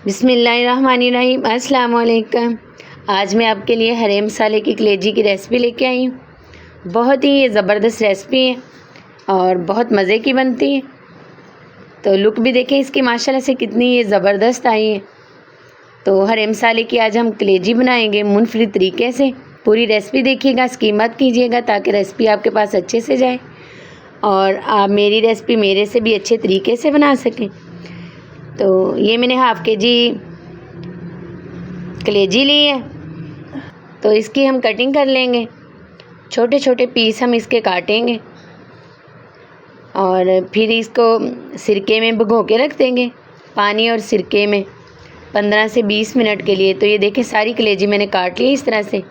बिस्मिल्लाहिर्रहमानिर्रहीम। अस्सलाम वालेकुम। आज मैं आपके लिए हरे मसाले की कलेजी की रेसिपी लेके आई हूँ। बहुत ही ये ज़बरदस्त रेसिपी है और बहुत मज़े की बनती है। तो लुक भी देखें इसकी माशाल्लाह से कितनी ये ज़बरदस्त आई है। तो हरे मसाले की आज हम कलेजी बनाएंगे मुनफरिद तरीके से। पूरी रेसिपी देखिएगा, स्किप मत कीजिएगा ताकि रेसिपी आपके पास अच्छे से जाए और आप मेरी रेसिपी मेरे से भी अच्छे तरीके से बना सकें। तो ये मैंने हाफ़ के-जी कलेजी ली है, तो इसकी हम कटिंग कर लेंगे। छोटे छोटे पीस हम इसके काटेंगे और फिर इसको सिरके में भिगो के रख देंगे, पानी और सिरके में 15 से 20 मिनट के लिए। तो ये देखें सारी कलेजी मैंने काट ली इस तरह से।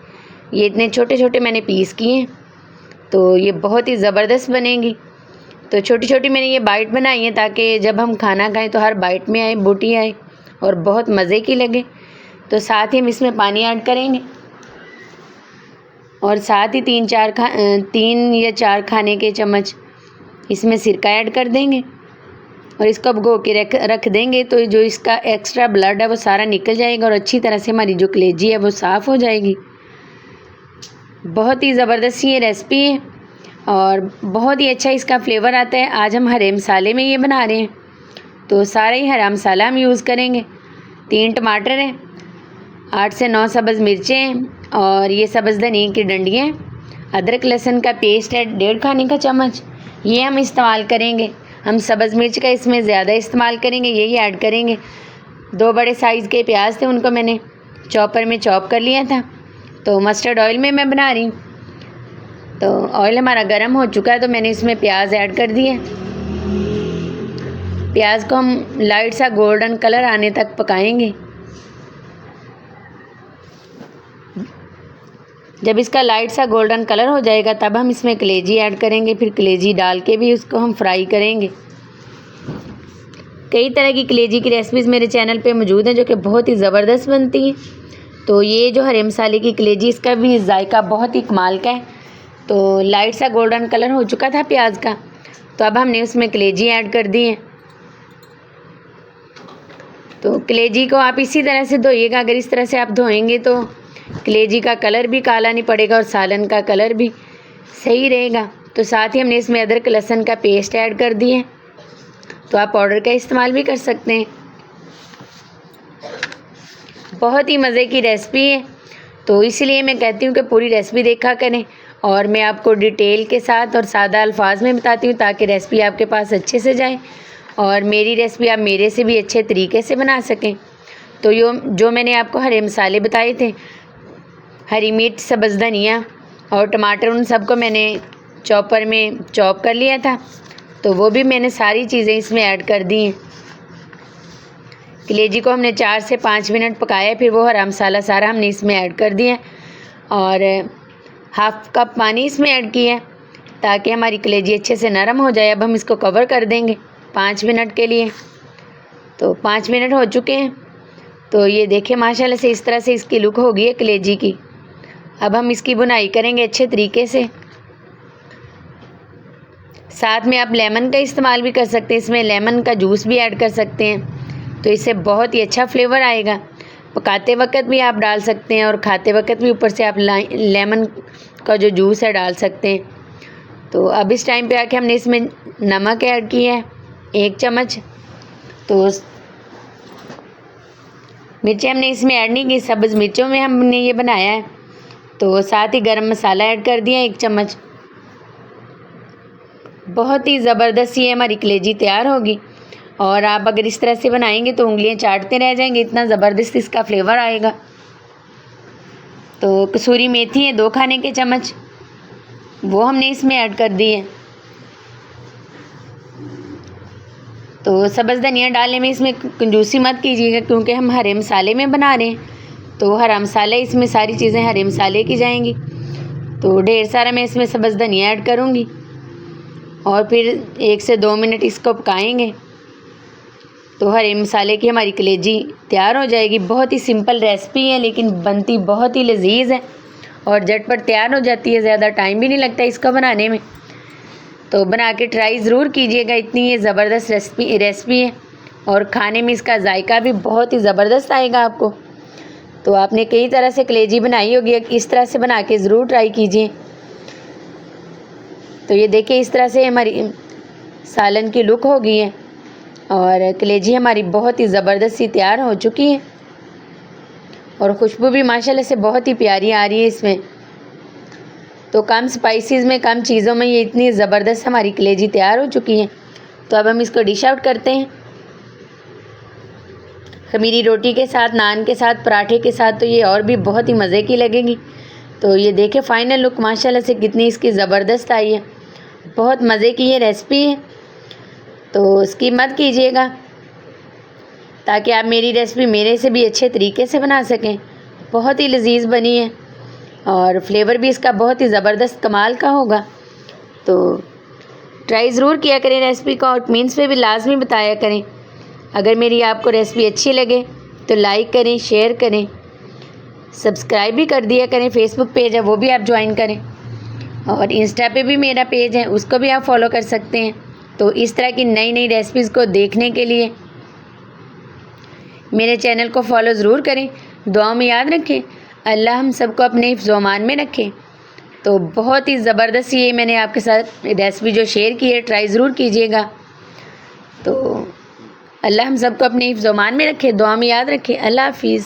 ये इतने छोटे छोटे मैंने पीस किए हैं, तो ये बहुत ही ज़बरदस्त बनेंगी। तो छोटी छोटी मैंने ये बाइट बनाई है ताकि जब हम खाना खाएं तो हर बाइट में आए, बूटी आए और बहुत मज़े की लगे। तो साथ ही हम इसमें पानी ऐड करेंगे और साथ ही 3 या 4 खाने के चम्मच इसमें सिरका ऐड कर देंगे और इसको भिगो के रख देंगे। तो जो इसका एक्स्ट्रा ब्लड है वो सारा निकल जाएगा और अच्छी तरह से हमारी जो कलेजी है वो साफ़ हो जाएगी। बहुत ही ज़बरदस्त ये रेसिपी है और बहुत ही अच्छा इसका फ्लेवर आता है। आज हम हरे मसाले में ये बना रहे हैं, तो सारे ही हरा मसाला हम यूज़ करेंगे। 3 टमाटर हैं, 8 से 9 सब्ज़ मिर्चें हैं और ये सब्ज़ धनिया की डंडियाँ हैं। अदरक लहसुन का पेस्ट है 1.5 खाने का चम्मच, ये हम इस्तेमाल करेंगे। हम सब्ज़ मिर्च का इसमें ज़्यादा इस्तेमाल करेंगे, यही ऐड करेंगे। 2 बड़े साइज़ के प्याज थे, उनको मैंने चॉपर में चॉप कर लिया था। तो मस्टर्ड ऑयल में मैं बना रही हूँ। तो ऑयल हमारा गर्म हो चुका है, तो मैंने इसमें प्याज ऐड कर दिया। प्याज को हम लाइट सा गोल्डन कलर आने तक पकाएंगे। जब इसका लाइट सा गोल्डन कलर हो जाएगा तब हम इसमें कलेजी ऐड करेंगे। फिर कलेजी डाल के भी उसको हम फ्राई करेंगे। कई तरह की कलेजी की रेसिपीज़ मेरे चैनल पे मौजूद हैं जो कि बहुत ही ज़बरदस्त बनती हैं। तो ये जो हरे मसाले की कलेजी, इसका भी जायका बहुत ही कमाल का है। तो लाइट सा गोल्डन कलर हो चुका था प्याज का, तो अब हमने उसमें कलेजी ऐड कर दी है। तो कलेजी को आप इसी तरह से धोइएगा। अगर इस तरह से आप धोएंगे तो कलेजी का कलर भी काला नहीं पड़ेगा और सालन का कलर भी सही रहेगा। तो साथ ही हमने इसमें अदरक लहसुन का पेस्ट ऐड कर दिए, तो आप पाउडर का इस्तेमाल भी कर सकते हैं। बहुत ही मज़े की रेसिपी है, तो इसलिए मैं कहती हूँ कि पूरी रेसिपी देखा करें और मैं आपको डिटेल के साथ और सादा अल्फाज में बताती हूँ ताकि रेसिपी आपके पास अच्छे से जाए और मेरी रेसिपी आप मेरे से भी अच्छे तरीके से बना सकें। तो जो मैंने आपको हरे मसाले बताए थे, हरी मिर्च, सब्ज़ धनिया और टमाटर, उन सबको मैंने चॉपर में चॉप कर लिया था, तो वो भी मैंने सारी चीज़ें इसमें ऐड कर दी हैं। कलेजी को हमने 4 से 5 मिनट पकाया, फिर वो हरा मसाला सारा हमने इसमें ऐड कर दिया और हाफ़ कप पानी इसमें ऐड किया ताकि हमारी कलेजी अच्छे से नरम हो जाए। अब हम इसको कवर कर देंगे 5 मिनट के लिए। तो 5 मिनट हो चुके हैं, तो ये देखें माशाल्लाह से इस तरह से इसकी लुक हो गई है कलेजी की। अब हम इसकी बुनाई करेंगे अच्छे तरीके से। साथ में आप लेमन का इस्तेमाल भी कर सकते हैं, इसमें लेमन का जूस भी ऐड कर सकते हैं, तो इससे बहुत ही अच्छा फ्लेवर आएगा। पकाते वक्त भी आप डाल सकते हैं और खाते वक्त भी ऊपर से आप लेमन का जो जूस है डाल सकते हैं। तो अब इस टाइम पे आके हमने इसमें नमक ऐड किया है 1 चम्मच। तो मिर्चें हमने इसमें ऐड नहीं की, सब्ज़ मिर्चों में हमने ये बनाया है। तो साथ ही गरम मसाला ऐड कर दिया 1 चम्मच। बहुत ही ज़बरदस्त ये हमारी कलेजी तैयार होगी और आप अगर इस तरह से बनाएंगे तो उंगलियां चाटते रह जाएंगे, इतना ज़बरदस्त इसका फ्लेवर आएगा। तो कसूरी मेथी है 2 खाने के चम्मच, वो हमने इसमें ऐड कर दी है। तो सब्ज़ धनिया डालने में इसमें कंजूसी मत कीजिएगा क्योंकि हम हरे मसाले में बना रहे हैं, तो हरा मसाला इसमें सारी चीज़ें हरे मसाले की जाएंगी। तो ढेर सारा मैं इसमें सब्ज़ धनिया ऐड करूँगी और फिर 1 से 2 मिनट इसको पकाएंगे। तो हरे मसाले की हमारी कलेजी तैयार हो जाएगी। बहुत ही सिंपल रेसिपी है लेकिन बनती बहुत ही लजीज है और झटपट तैयार हो जाती है, ज़्यादा टाइम भी नहीं लगता इसको बनाने में। तो बना के ट्राई ज़रूर कीजिएगा, इतनी ये ज़बरदस्त रेसिपी है। और खाने में इसका जायका भी बहुत ही ज़बरदस्त आएगा आपको। तो आपने कई तरह से कलेजी बनाई होगी, इस तरह से बना के ज़रूर ट्राई कीजिए। तो ये देखिए इस तरह से हमारी सालन की लुक हो गई है और कलेजी हमारी बहुत ही ज़बरदस्त सी तैयार हो चुकी है और खुशबू भी माशाल्लाह से बहुत ही प्यारी आ रही है इसमें। तो कम स्पाइसेस में, कम चीज़ों में ये इतनी ज़बरदस्त हमारी कलेजी तैयार हो चुकी है। तो अब हम इसको डिश आउट करते हैं खमीरी रोटी के साथ, नान के साथ, पराठे के साथ, तो ये और भी बहुत ही मज़े की लगेगी। तो ये देखें फाइनल लुक माशाल्लाह से कितनी इसकी ज़बरदस्त आई है। बहुत मज़े की ये रेसिपी है, तो स्किप मत कीजिएगा ताकि आप मेरी रेसिपी मेरे से भी अच्छे तरीके से बना सकें। बहुत ही लजीज बनी है और फ्लेवर भी इसका बहुत ही ज़बरदस्त कमाल का होगा। तो ट्राई ज़रूर किया करें रेसिपी को और कमेंट्स पे भी लाजमी बताया करें। अगर मेरी आपको रेसिपी अच्छी लगे तो लाइक करें, शेयर करें, सब्सक्राइब भी कर दिया करें। फेसबुक पेज है वो भी आप ज्वाइन करें और इंस्टा पे भी मेरा पेज है, उसको भी आप फॉलो कर सकते हैं। तो इस तरह की नई नई रेसिपीज़ को देखने के लिए मेरे चैनल को फॉलो ज़रूर करें। दुआओं में याद रखें, अल्लाह हम सबको अपने हिफ्ज़-ओ-अमान में रखें। तो बहुत ही ज़बरदस्त ये मैंने आपके साथ रेसिपी जो शेयर की है, ट्राई ज़रूर कीजिएगा। तो अल्लाह हम सबको अपने हिफ्ज़-ओ-अमान में रखे, दुआ में याद रखें। अल्लाह हाफ़िज़।